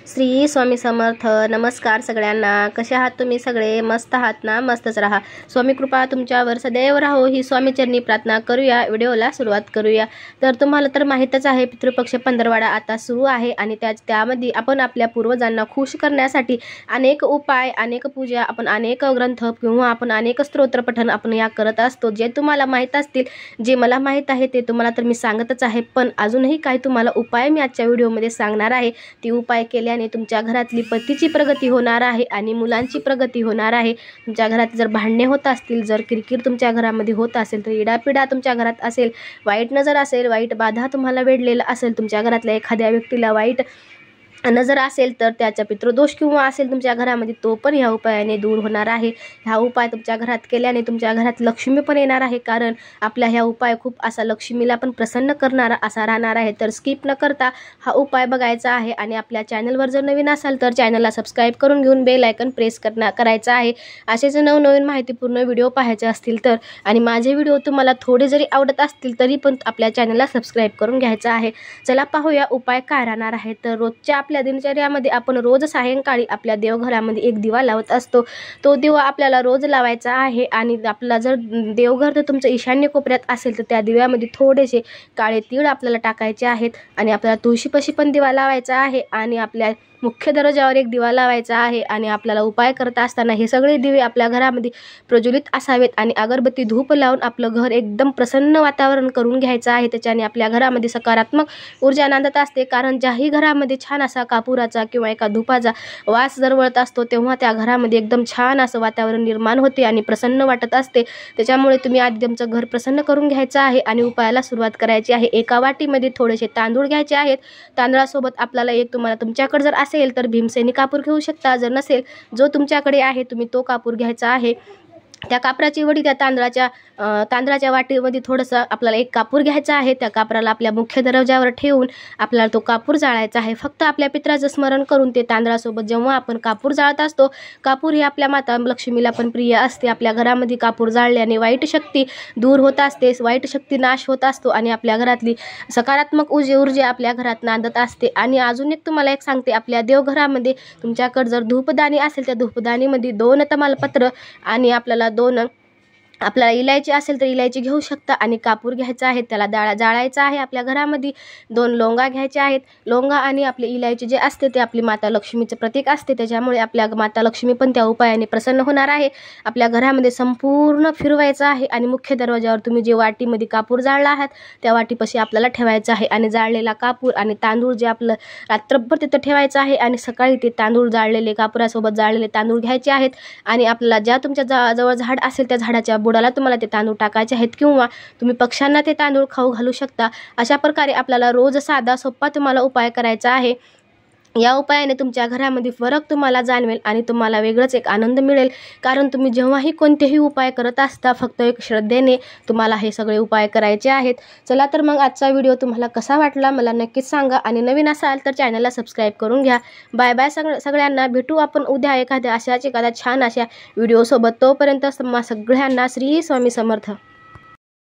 श्री स्वामी समर्थ। नमस्कार सगळ्यांना, कसे आहात तुम्ही सगळे? मस्त आहात ना? मस्तच राहा। स्वामी कृपा तुमच्यावर सदैव राहो ही स्वामीचरणी प्रार्थना करूया। व्हिडिओला सुरुवात करूया। तर तुम्हाला तर माहीतच आहे, पितृपक्ष पंधरवडा आता सुरू आहे आणि त्यामध्ये आपण आपल्या पूर्वजांना खुश करण्यासाठी अनेक उपाय, अनेक पूजा, आपण अनेक ग्रंथ किंवा आपण अनेक स्तोत्र पठण आपण या करत असतो। जे तुम्हाला माहीत असतील, जे मला माहीत आहे ते तुम्हाला तर मी सांगतच आहे, पण अजूनही काही तुम्हाला उपाय मी आजच्या व्हिडिओमध्ये सांगणार आहे। ती उपाय केल्याने तुमच्या घरातली पतीची प्रगती होणार आहे आणि मुलांची प्रगती होणार आहे। तुमच्या घरात जर भांडणे होत असतील, जर किरकिर तुमच्या घरामध्ये होत असेल, तर इडापिडा तुमच्या घरात असेल, वाईट नजर असेल, वाईट बाधा तुम्हाला वेढलेला असेल, तुमच्या घरातल्या एखाद्या व्यक्तीला वाईट नजर असेल, तर त्याचा पितृदोष किंवा असेल तुमच्या घरामध्ये, तो पण ह्या उपायाने दूर होणार आहे। ह्या उपाय तुमच्या घरात केल्याने तुमच्या घरात लक्ष्मी पण येणार आहे, कारण आपला ह्या उपाय खूप असा लक्ष्मीला पण प्रसन्न करणारा असा राहणार आहे। तर स्किप न करता हा उपाय बघायचा आहे आणि आपल्या चॅनलवर जर नवीन असाल तर चॅनलला सबस्क्राईब करून घेऊन बेल आयकन प्रेस करायचा आहे। असेच नवनवीन माहितीपूर्ण व्हिडिओ पाहायचे असतील तर, आणि माझे व्हिडिओ तुम्हाला थोडे जरी आवडत असतील तरी पण आपल्या चॅनलला सबस्क्राईब करून घ्यायचं आहे। चला पाहूया उपाय काय राहणार आहे। तर रोजच्या आपल्या दिनचर्यामध्ये आपण रोज सायंकाळी आपल्या देवघरामध्ये एक दिवा लावत असतो। तो दिवा आपल्याला रोज लावायचा आहे आणि आपला जर देवघर तर तुमचं ईशान्य कोपऱ्यात असेल तर त्या दिव्यामध्ये थोडेसे काळे तीळ आपल्याला टाकायचे आहेत आणि आपल्याला तुळशीपाशी पण दिवा लावायचा आहे आणि आपल्या मुख्य दरवाजावर एक दिवा लावायचा आहे। आणि आपल्याला उपाय करत असताना हे सगळे दिवे आपल्या घरामध्ये प्रज्वलित असावेत आणि अगरबत्ती धूप लावून आपलं घर एकदम प्रसन्न वातावरण करून घ्यायचं आहे। त्याच्याने आपल्या घरामध्ये सकारात्मक ऊर्जा नांदत असते, कारण ज्याही घरामध्ये छान असा कापुराचा किंवा एका धुपाचा वास दरवळत असतो तेव्हा त्या घरामध्ये एकदम छान असं वातावरण निर्माण होते आणि प्रसन्न वाटत असते। त्याच्यामुळे तुम्ही आधी तुमचं घर प्रसन्न करून घ्यायचं आहे आणि उपायाला सुरुवात करायची आहे। एका वाटीमध्ये थोडेसे तांदूळ घ्यायचे आहेत। तांदळासोबत आपल्याला तुम्हाला तुमच्याकडे जर असेल तर भीमसेनी कापूर घेऊ शकता, जर नसेल जो तुमच्याकडे आहे तुम्ही तो कापूर घ्यायचा आहे। त्या कापराची वडी त्या तांदळाच्या वाटीमध्ये थोडंसं आपल्याला एक कापूर घ्यायचा आहे। त्या कापराला आपल्या मुख्य दरवाजावर ठेवून आपल्याला तो कापूर जाळायचा आहे। फक्त आपल्या पित्राचं स्मरण करून ते तांदळासोबत जेव्हा आपण कापूर जाळत असतो, कापूर ही आपल्या माता लक्ष्मीला पण प्रिय असते। आपल्या घरामध्ये कापूर जाळल्याने वाईट शक्ती दूर होत असते, वाईट शक्ती नाश होत असतो आणि आपल्या घरातली सकारात्मक ऊर्जा आपल्या घरात नांदत असते। आणि अजून एक तुम्हाला एक सांगते, आपल्या देवघरामध्ये तुमच्याकडे जर धूपदाणी असेल, त्या धूपदाणीमध्ये 2 तमालपत्र आणि आपल्याला इलायची असेल तर इलायची घेऊ शकता आणि कापूर घ्यायचा आहे, त्याला जाळायचा आहे। आपल्या घरामध्ये 2 लवंगा घ्यायच्या आहेत। लवंगा आणि आपली इलायची जे असते ते आपली माता लक्ष्मीचे प्रतीक असते, त्याच्यामुळे आपल्या माता लक्ष्मी पण त्या उपायाने प्रसन्न होणार आहे। आपल्या घरामध्ये संपूर्ण फिरवायचं आहे आणि मुख्य दरवाजावर तुम्ही जे वाटीमध्ये कापूर जाळला आहात त्या वाटीपाशी आपल्याला ठेवायचं आहे आणि जाळलेला कापूर आणि तांदूळ जे आपलं रात्रभर तिथं ठेवायचं आहे आणि सकाळी ते तांदूळ जाळलेले कापुरासोबत जाळलेले तांदूळ घ्यायचे आहेत आणि आपल्याला ज्या तुमच्या जवळ झाड असेल त्या झाडाच्या बुडाला तुम्हाला ते तांदूळ टाकायचे आहेत किंवा तुम्ही पक्ष्यांना ते तांदूळ खाऊ घालू शकता। अशा प्रकारे आपल्याला रोज साधा सोपा तुम्हाला उपाय करायचा आहे। या उपायाने तुमच्या घरामध्ये फरक तुम्हाला जाणवेल आणि तुम्हाला वेगळंच एक आनंद मिळेल, कारण तुम्ही जेव्हाही कोणतेही उपाय करत असता फक्त एक श्रद्धेने तुम्हाला हे सगळे उपाय करायचे आहेत। चला तर मग आजचा व्हिडिओ तुम्हाला कसा वाटला मला नक्कीच सांगा आणि नवीन असाल तर चॅनलला सबस्क्राईब करून घ्या। बाय बाय सगळ्यांना, भेटू आपण उद्या एखाद्या छान अशा व्हिडिओसोबत। तोपर्यंत सगळ्यांना श्री स्वामी समर्थ।